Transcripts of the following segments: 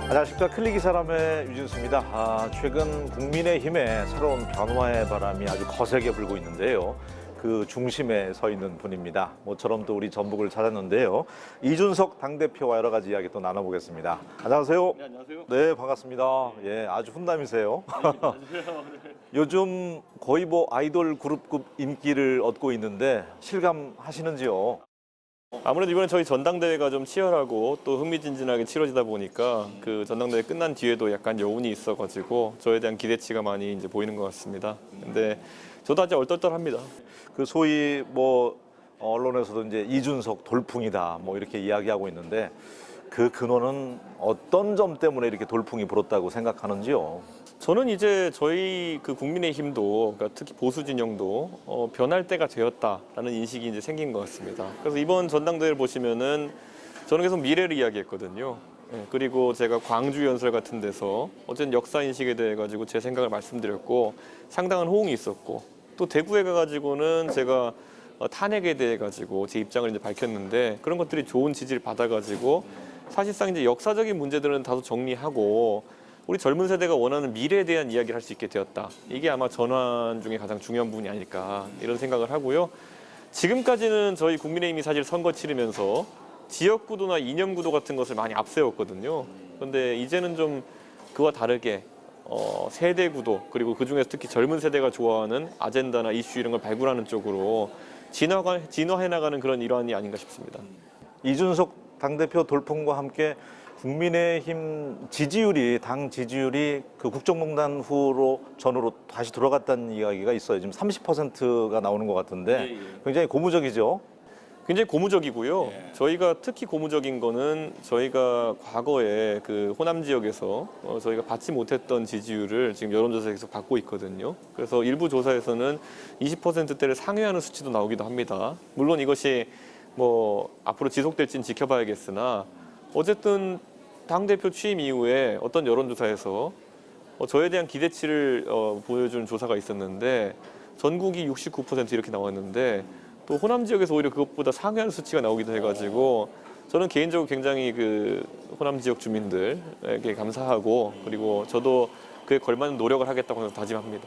안녕하십니까. 클릭이 사람의 유진수입니다. 최근 국민의힘의 새로운 변화의 바람이 아주 거세게 불고 있는데요. 그 중심에 서 있는 분입니다. 모처럼 또 우리 전북을 찾았는데요. 이준석 당대표와 여러 가지 이야기 또 나눠보겠습니다. 안녕하세요. 네, 안녕하세요. 네, 반갑습니다. 예, 아주 훈남이세요. 요즘 거의 뭐 아이돌 그룹급 인기를 얻고 있는데 실감하시는지요? 아무래도 이번에 저희 전당대회가 좀 치열하고 또 흥미진진하게 치러지다 보니까 그 전당대회 끝난 뒤에도 약간 여운이 있어가지고 저에 대한 기대치가 많이 이제 보이는 것 같습니다. 근데 저도 아직 얼떨떨합니다. 그 소위 뭐 언론에서도 이제 이준석 돌풍이다 뭐 이렇게 이야기하고 있는데 그 근원은 어떤 점 때문에 이렇게 돌풍이 불었다고 생각하는지요? 저는 이제 저희 그 국민의힘도 그러니까 특히 보수 진영도 변할 때가 되었다라는 인식이 이제 생긴 것 같습니다. 그래서 이번 전당대회를 보시면은 저는 계속 미래를 이야기했거든요. 예, 그리고 제가 광주 연설 같은 데서 어쨌든 역사 인식에 대해 가지고 제 생각을 말씀드렸고 상당한 호응이 있었고 또 대구에 가가지고는 제가 탄핵에 대해 가지고 제 입장을 이제 밝혔는데 그런 것들이 좋은 지지를 받아가지고 사실상 이제 역사적인 문제들은 다소 정리하고 우리 젊은 세대가 원하는 미래에 대한 이야기를 할 수 있게 되었다. 이게 아마 전환 중에 가장 중요한 부분이 아닐까 이런 생각을 하고요. 지금까지는 저희 국민의힘이 사실 선거 치르면서 지역구도나 이념구도 같은 것을 많이 앞세웠거든요. 그런데 이제는 좀 그와 다르게 세대구도 그리고 그중에서 특히 젊은 세대가 좋아하는 아젠다나 이슈 이런 걸 발굴하는 쪽으로 진화해 나가는 그런 일환이 아닌가 싶습니다. 이준석 당대표 돌풍과 함께 국민의힘 지지율이 당 지지율이 그 국정농단 후로 전후로 다시 돌아갔다는 이야기가 있어요. 지금 30%가 나오는 것 같은데 굉장히 고무적이죠. 굉장히 고무적이고요. 저희가 특히 고무적인 거는 저희가 과거에 그 호남 지역에서 저희가 받지 못했던 지지율을 지금 여론조사에서 받고 있거든요. 그래서 일부 조사에서는 20%대를 상회하는 수치도 나오기도 합니다. 물론 이것이 뭐 앞으로 지속될지는 지켜봐야겠으나 어쨌든 당대표 취임 이후에 어떤 여론조사에서 저에 대한 기대치를 보여준 조사가 있었는데 전국이 69% 이렇게 나왔는데 또 호남 지역에서 오히려 그것보다 상회하는 수치가 나오기도 해가지고 저는 개인적으로 굉장히 그 호남 지역 주민들에게 감사하고 그리고 저도 그에 걸맞는 노력을 하겠다고 다짐합니다.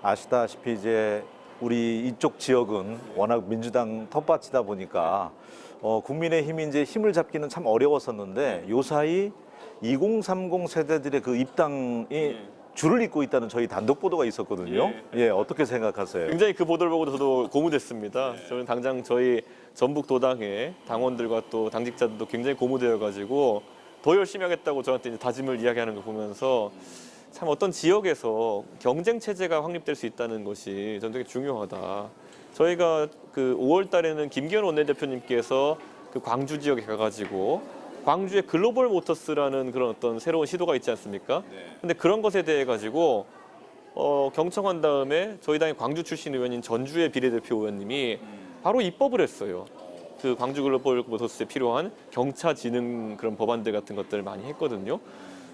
아시다시피 이제 우리 이쪽 지역은 워낙 민주당 텃밭이다 보니까 국민의힘이 이제 힘을 잡기는 참 어려웠었는데 요사이 2030 세대들의 그 입당이 줄을 잇고 있다는 저희 단독 보도가 있었거든요. 예, 어떻게 생각하세요? 굉장히 그 보도를 보고 저도 고무됐습니다. 저는 당장 저희 전북 도당의 당원들과 또 당직자들도 굉장히 고무되어가지고 더 열심히 하겠다고 저한테 이제 다짐을 이야기하는 거 보면서 참 어떤 지역에서 경쟁 체제가 확립될 수 있다는 것이 저는 되게 중요하다. 저희가 그 5월 달에는 김기현 원내대표님께서 그 광주 지역에 가가지고 광주의 글로벌 모터스라는 그런 어떤 새로운 시도가 있지 않습니까? 근데 그런 것에 대해 가지고 경청한 다음에 저희 당의 광주 출신 의원인 전주의 비례대표 의원님이 바로 입법을 했어요. 그 광주 글로벌 모터스에 필요한 경차지능 그런 법안들 같은 것들을 많이 했거든요.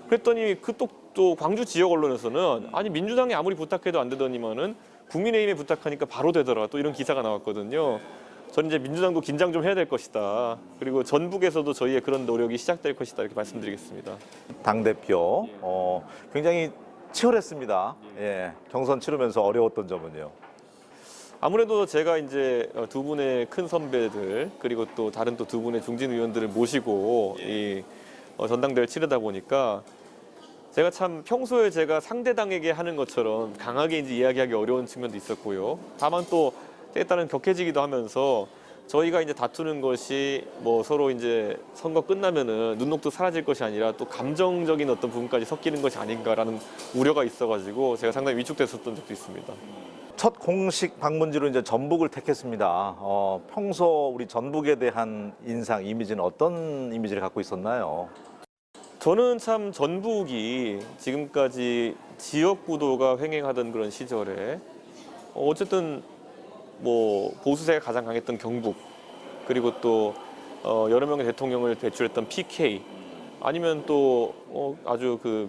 그랬더니 그 또 광주 지역 언론에서는 아니 민주당이 아무리 부탁해도 안 되더니만은 국민의힘에 부탁하니까 바로 되더라 또 이런 기사가 나왔거든요. 저는 이제 민주당도 긴장 좀 해야 될 것이다. 그리고 전북에서도 저희의 그런 노력이 시작될 것이다 이렇게 말씀드리겠습니다. 당대표 굉장히 치열했습니다. 예, 경선 치르면서 어려웠던 점은요. 아무래도 제가 이제 두 분의 큰 선배들 그리고 또 다른 또 두 분의 중진 의원들을 모시고 이 전당대회를 치르다 보니까 제가 참 평소에 제가 상대당에게 하는 것처럼 강하게 이제 이야기하기 어려운 측면도 있었고요. 다만 또 때에 따른 격해지기도 하면서 저희가 이제 다투는 것이 뭐 서로 이제 선거 끝나면은 눈녹도 사라질 것이 아니라 또 감정적인 어떤 부분까지 섞이는 것이 아닌가라는 우려가 있어가지고 제가 상당히 위축됐었던 적도 있습니다. 첫 공식 방문지로 이제 전북을 택했습니다. 평소 우리 전북에 대한 인상, 이미지는 어떤 이미지를 갖고 있었나요? 저는 참 전북이 지금까지 지역 구도가 횡행하던 그런 시절에 어쨌든 뭐 보수세가 가장 강했던 경북 그리고 또 여러 명의 대통령을 배출했던 PK 아니면 또 아주 그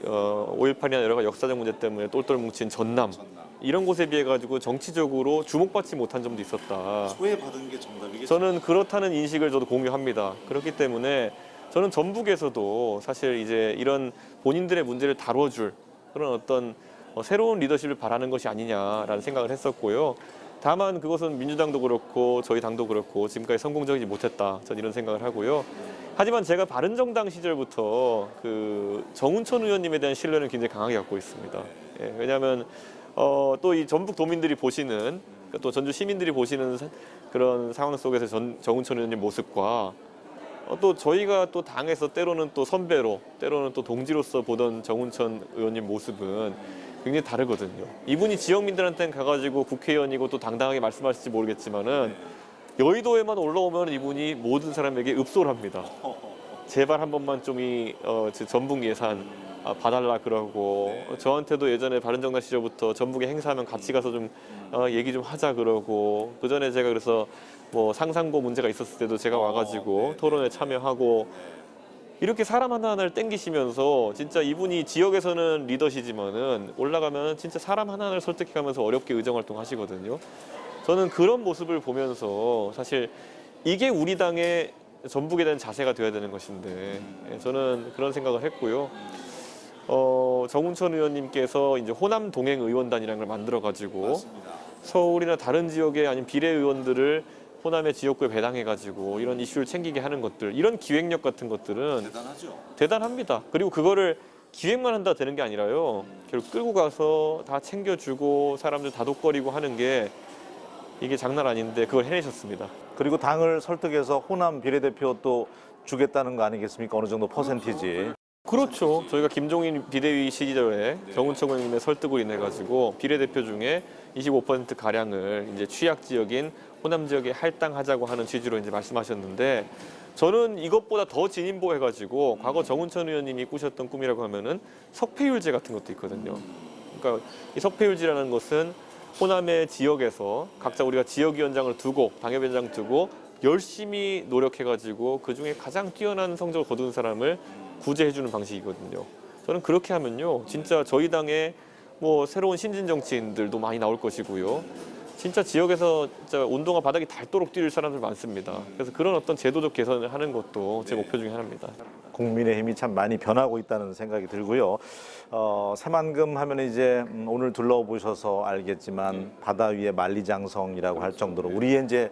5.18이나 여러 가지 역사적 문제 때문에 똘똘 뭉친 전남 이런 곳에 비해 가지고 정치적으로 주목받지 못한 점도 있었다. 소외받은 게 정답이겠죠. 저는 그렇다는 인식을 저도 공유합니다. 그렇기 때문에 저는 전북에서도 사실 이제 이런 본인들의 문제를 다뤄줄 그런 어떤 새로운 리더십을 바라는 것이 아니냐라는 생각을 했었고요. 다만 그것은 민주당도 그렇고 저희 당도 그렇고 지금까지 성공적이지 못했다. 저는 이런 생각을 하고요. 하지만 제가 바른정당 시절부터 그 정운천 의원님에 대한 신뢰는 굉장히 강하게 갖고 있습니다. 예, 왜냐하면 또 이 전북 도민들이 보시는 또 전주 시민들이 보시는 그런 상황 속에서 정운천 의원님 모습과 또 저희가 또 당에서 때로는 또 선배로 때로는 또 동지로서 보던 정운천 의원님 모습은 굉장히 다르거든요. 이분이 지역민들한테는 가가지고 국회의원이고 또 당당하게 말씀하실지 모르겠지만은 여의도에만 올라오면 이분이 모든 사람에게 읍소를 합니다. 제발 한 번만 좀 이 전북 예산 봐달라 그러고 저한테도 예전에 바른정당 시절부터 전북에 행사하면 같이 가서 좀 얘기 좀 하자 그러고 그 전에 제가 그래서 뭐 상상고 문제가 있었을 때도 제가 와가지고 토론에 참여하고 이렇게 사람 하나하나를 땡기시면서 진짜 이분이 지역에서는 리더시지만은 올라가면 진짜 사람 하나하나를 설득해가면서 어렵게 의정활동 하시거든요. 저는 그런 모습을 보면서 사실 이게 우리 당의 전북에 대한 자세가 되어야 되는 것인데 저는 그런 생각을 했고요. 정운천 의원님께서 이제 호남 동행 의원단이라는 걸 만들어 가지고 서울이나 다른 지역의 아닌 비례 의원들을 호남의 지역구에 배당해 가지고 이런 이슈를 챙기게 하는 것들, 이런 기획력 같은 것들은 대단하죠. 대단합니다. 그리고 그거를 기획만 한다 되는 게 아니라요. 결국 끌고 가서 다 챙겨주고 사람들 다독거리고 하는 게 이게 장난 아닌데 그걸 해내셨습니다. 그리고 당을 설득해서 호남 비례대표 또 주겠다는 거 아니겠습니까? 어느 정도 퍼센티지. 그렇죠. 저희가 김종인 비대위 시절에 정운천 의원님의 설득으로 인해 가지고 비례대표 중에 25% 가량을 이제 취약 지역인 호남 지역에 할당하자고 하는 취지로 이제 말씀하셨는데 저는 이것보다 더 진인보해 가지고 과거 정운천 의원님이 꾸셨던 꿈이라고 하면은 석패율제 같은 것도 있거든요. 그러니까 이 석패율제라는 것은 호남의 지역에서 각자 우리가 지역위원장을 두고 당협위원장 두고 열심히 노력해가지고 그 중에 가장 뛰어난 성적을 거둔 사람을 구제해주는 방식이거든요. 저는 그렇게 하면요, 진짜 저희 당에 뭐 새로운 신진 정치인들도 많이 나올 것이고요. 진짜 지역에서 진짜 운동화 바닥이 닳도록 뛸 사람들 많습니다. 그래서 그런 어떤 제도적 개선을 하는 것도 제 목표 중에 하나입니다. 국민의힘이 참 많이 변하고 있다는 생각이 들고요. 새만금 하면 이제 오늘 둘러보셔서 알겠지만 바다 위의 만리장성이라고 할 정도로 우리의 이제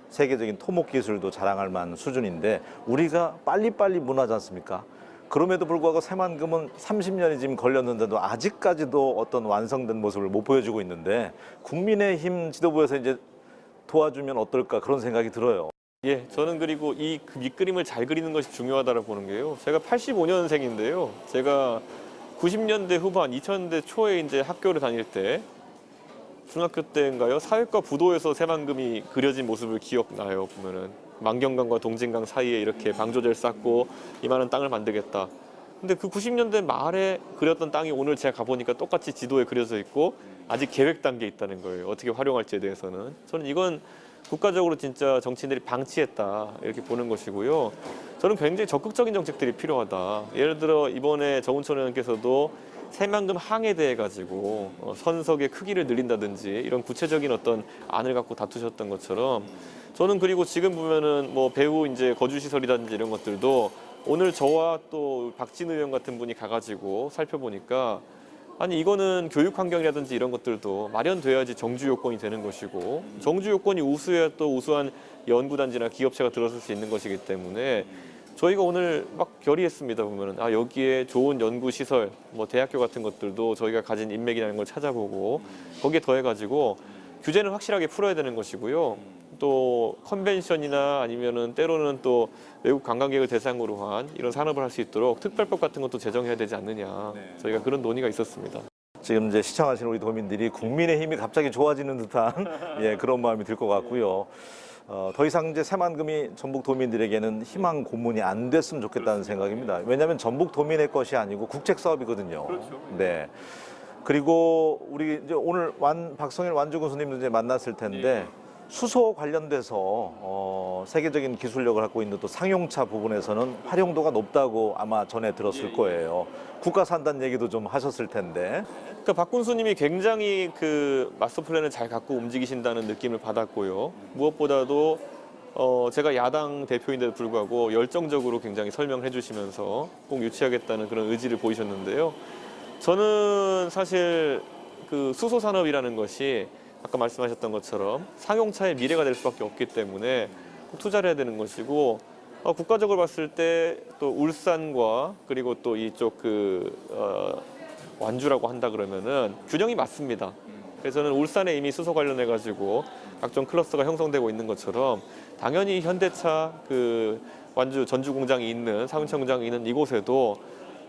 세계적인 토목 기술도 자랑할 만한 수준인데 우리가 빨리빨리 문화지 않습니까? 그럼에도 불구하고 새만금은 30년이 지금 걸렸는데도 아직까지도 어떤 완성된 모습을 못 보여주고 있는데 국민의힘 지도부에서 이제 도와주면 어떨까 그런 생각이 들어요. 예, 저는 그리고 이 밑그림을 잘 그리는 것이 중요하다고 보는 게요. 제가 85년생인데요. 제가 90년대 후반, 2000년대 초에 이제 학교를 다닐 때 중학교 때인가요? 사회과 부도에서 새만금이 그려진 모습을 기억나요. 보면은 만경강과 동진강 사이에 이렇게 방조제를 쌓고 이만한 땅을 만들겠다. 근데 그 90년대 말에 그렸던 땅이 오늘 제가 가보니까 똑같이 지도에 그려져 있고 아직 계획 단계에 있다는 거예요. 어떻게 활용할지에 대해서는. 저는 이건 국가적으로 진짜 정치인들이 방치했다 이렇게 보는 것이고요. 저는 굉장히 적극적인 정책들이 필요하다. 예를 들어 이번에 정운천 의원께서도 새만금 항에 대해 가지고 선석의 크기를 늘린다든지 이런 구체적인 어떤 안을 갖고 다투셨던 것처럼 저는 그리고 지금 보면은 뭐 배후 이제 거주 시설이라든지 이런 것들도 오늘 저와 또 박진 의원 같은 분이 가가지고 살펴보니까 아니 이거는 교육 환경이라든지 이런 것들도 마련돼야지 정주 요건이 되는 것이고 정주 요건이 우수해야 또 우수한 연구단지나 기업체가 들어설 수 있는 것이기 때문에 저희가 오늘 막 결의했습니다. 보면은 아 여기에 좋은 연구 시설, 뭐 대학교 같은 것들도 저희가 가진 인맥이라는 걸 찾아보고 거기에 더해가지고 규제는 확실하게 풀어야 되는 것이고요. 또 컨벤션이나 아니면은 때로는 또 외국 관광객을 대상으로 한 이런 산업을 할 수 있도록 특별법 같은 것도 제정해야 되지 않느냐. 저희가 그런 논의가 있었습니다. 지금 이제 시청하시는 우리 도민들이 국민의힘이 갑자기 좋아지는 듯한 예, 그런 마음이 들 것 같고요. 더 이상 이제 새만금이 전북 도민들에게는 희망 고문이 안 됐으면 좋겠다는 생각입니다. 왜냐하면 전북 도민의 것이 아니고 국책 사업이거든요. 그렇죠. 네. 그리고 우리 이제 오늘 박성일 완주군 스님도 이제 만났을 텐데 수소 관련돼서 세계적인 기술력을 갖고 있는 또 상용차 부분에서는 활용도가 높다고 아마 전에 들었을 거예요. 국가 산단 얘기도 좀 하셨을 텐데. 그러니까 박 군수님이 굉장히 그 마스터 플랜을 잘 갖고 움직이신다는 느낌을 받았고요. 무엇보다도 제가 야당 대표인데도 불구하고 열정적으로 굉장히 설명해 주시면서 꼭 유치하겠다는 그런 의지를 보이셨는데요. 저는 사실 그 수소 산업이라는 것이 아까 말씀하셨던 것처럼 상용차의 미래가 될 수밖에 없기 때문에 꼭 투자를 해야 되는 것이고, 국가적으로 봤을 때 또 울산과 그리고 또 이쪽 완주라고 한다 그러면은 균형이 맞습니다. 그래서 저는 울산에 이미 수소 관련해 가지고 각종 클러스터가 형성되고 있는 것처럼 당연히 현대차 완주 전주 공장이 있는 상용차 공장이 있는 이곳에도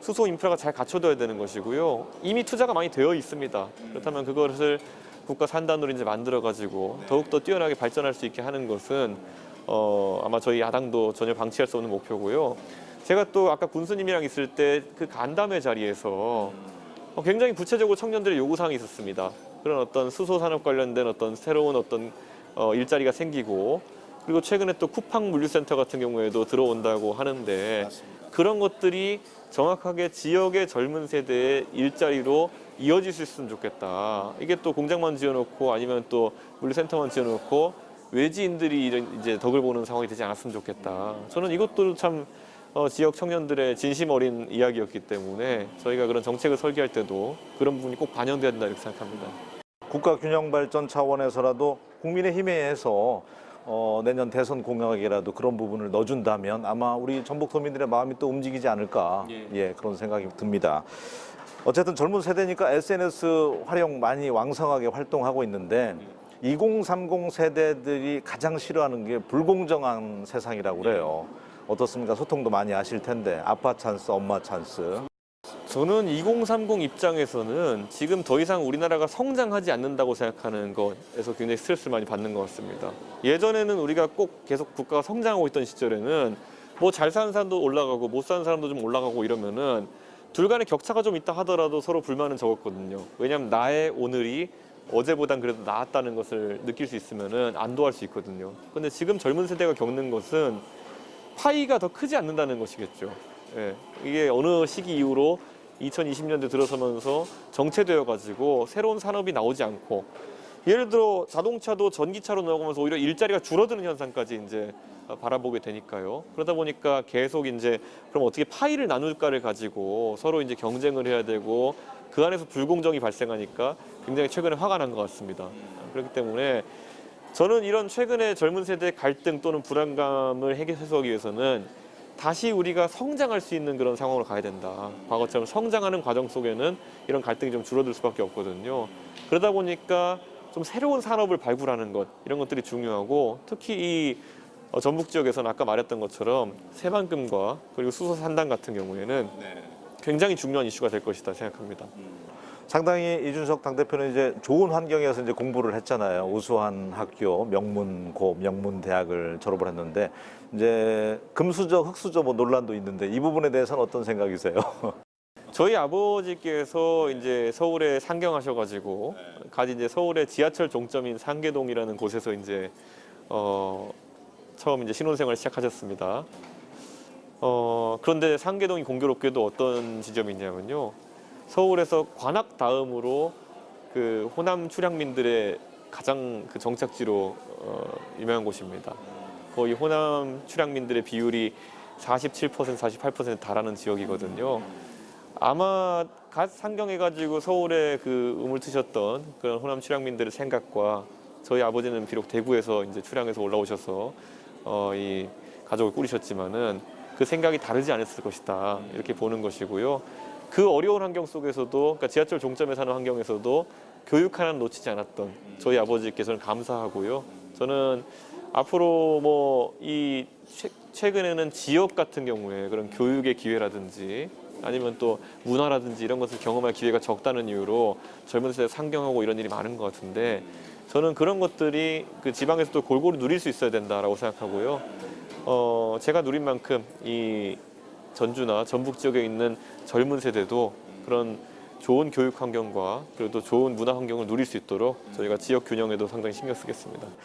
수소 인프라가 잘 갖춰져야 되는 것이고요. 이미 투자가 많이 되어 있습니다. 그렇다면 그것을 국가 산단으로 이제 만들어 가지고 더욱더 뛰어나게 발전할 수 있게 하는 것은 아마 저희 야당도 전혀 방치할 수 없는 목표고요. 제가 또 아까 군수님이랑 있을 때 그 간담회 자리에서 굉장히 구체적으로 청년들의 요구사항이 있었습니다. 그런 어떤 수소 산업 관련된 어떤 새로운 어떤 일자리가 생기고, 그리고 최근에 또 쿠팡 물류센터 같은 경우에도 들어온다고 하는데, 맞습니다. 그런 것들이 정확하게 지역의 젊은 세대의 일자리로 이어질 수 있으면 좋겠다. 이게 또 공장만 지어놓고 아니면 또 물류센터만 지어놓고 외지인들이 이제 덕을 보는 상황이 되지 않았으면 좋겠다. 저는 이것도 참 지역 청년들의 진심 어린 이야기였기 때문에 저희가 그런 정책을 설계할 때도 그런 부분이 꼭 반영돼야 된다 이렇게 생각합니다. 국가 균형 발전 차원에서라도 국민의힘에 의해서 내년 대선 공약이라도 그런 부분을 넣어준다면 아마 우리 전북도민들의 마음이 또 움직이지 않을까, 예, 그런 생각이 듭니다. 어쨌든 젊은 세대니까 SNS 활용 많이 왕성하게 활동하고 있는데 2030 세대들이 가장 싫어하는 게 불공정한 세상이라고 그래요. 어떻습니까? 소통도 많이 하실 텐데 아빠 찬스, 엄마 찬스. 저는 2030 입장에서는 지금 더 이상 우리나라가 성장하지 않는다고 생각하는 것에서 굉장히 스트레스를 많이 받는 것 같습니다. 예전에는 우리가 꼭 계속 국가가 성장하고 있던 시절에는 뭐 잘 사는 사람도 올라가고 못 사는 사람도 좀 올라가고 이러면은 둘 간의 격차가 좀 있다 하더라도 서로 불만은 적었거든요. 왜냐하면 나의 오늘이 어제보단 그래도 나았다는 것을 느낄 수 있으면은 안도할 수 있거든요. 근데 지금 젊은 세대가 겪는 것은 파이가 더 크지 않는다는 것이겠죠. 예, 이게 어느 시기 이후로 2020년대 들어서면서 정체되어 가지고 새로운 산업이 나오지 않고, 예를 들어 자동차도 전기차로 나가면서 오히려 일자리가 줄어드는 현상까지 이제 바라보게 되니까요. 그러다 보니까 계속 이제 그럼 어떻게 파이를 나눌까를 가지고 서로 이제 경쟁을 해야 되고 그 안에서 불공정이 발생하니까 굉장히 최근에 화가 난 것 같습니다. 그렇기 때문에 저는 이런 최근의 젊은 세대의 갈등 또는 불안감을 해소하기 위해서는 다시 우리가 성장할 수 있는 그런 상황으로 가야 된다. 과거처럼 성장하는 과정 속에는 이런 갈등이 좀 줄어들 수밖에 없거든요. 그러다 보니까 좀 새로운 산업을 발굴하는 것, 이런 것들이 중요하고, 특히 이 전북 지역에서는 아까 말했던 것처럼 새만금과 그리고 수소 산단 같은 경우에는 굉장히 중요한 이슈가 될 것이다 생각합니다. 상당히 이준석 당대표는 이제 좋은 환경에서 이제 공부를 했잖아요. 우수한 학교, 명문고, 명문대학을 졸업을 했는데 이제 금수저, 흑수저 뭐 논란도 있는데 이 부분에 대해서는 어떤 생각이세요? 저희 아버지께서 이제 서울에 상경하셔가지고 가진 이제 서울의 지하철 종점인 상계동이라는 곳에서 이제 처음 이제 신혼생활을 시작하셨습니다. 그런데 상계동이 공교롭게도 어떤 지점이 있냐면요. 서울에서 관악 다음으로 그 호남 출향민들의 가장 그 정착지로 유명한 곳입니다. 거의 호남 출향민들의 비율이 47%, 48% 달하는 지역이거든요. 아마 갓 상경해가지고 서울에 그 음을 트셨던 그런 호남 출향민들의 생각과 저희 아버지는 비록 대구에서 이제 출향해서 올라오셔서 이 가족을 꾸리셨지만은 그 생각이 다르지 않았을 것이다 이렇게 보는 것이고요. 그 어려운 환경 속에서도, 그러니까 지하철 종점에 사는 환경에서도 교육 하나는 놓치지 않았던 저희 아버지께서는 감사하고요. 저는 앞으로 뭐 이 최근에는 지역 같은 경우에 그런 교육의 기회라든지 아니면 또 문화라든지 이런 것을 경험할 기회가 적다는 이유로 젊은 세대 상경하고 이런 일이 많은 것 같은데, 저는 그런 것들이 그 지방에서도 골고루 누릴 수 있어야 된다라고 생각하고요. 제가 누린 만큼 이 전주나 전북 지역에 있는 젊은 세대도 그런 좋은 교육 환경과 그리고 또 좋은 문화 환경을 누릴 수 있도록 저희가 지역 균형에도 상당히 신경 쓰겠습니다.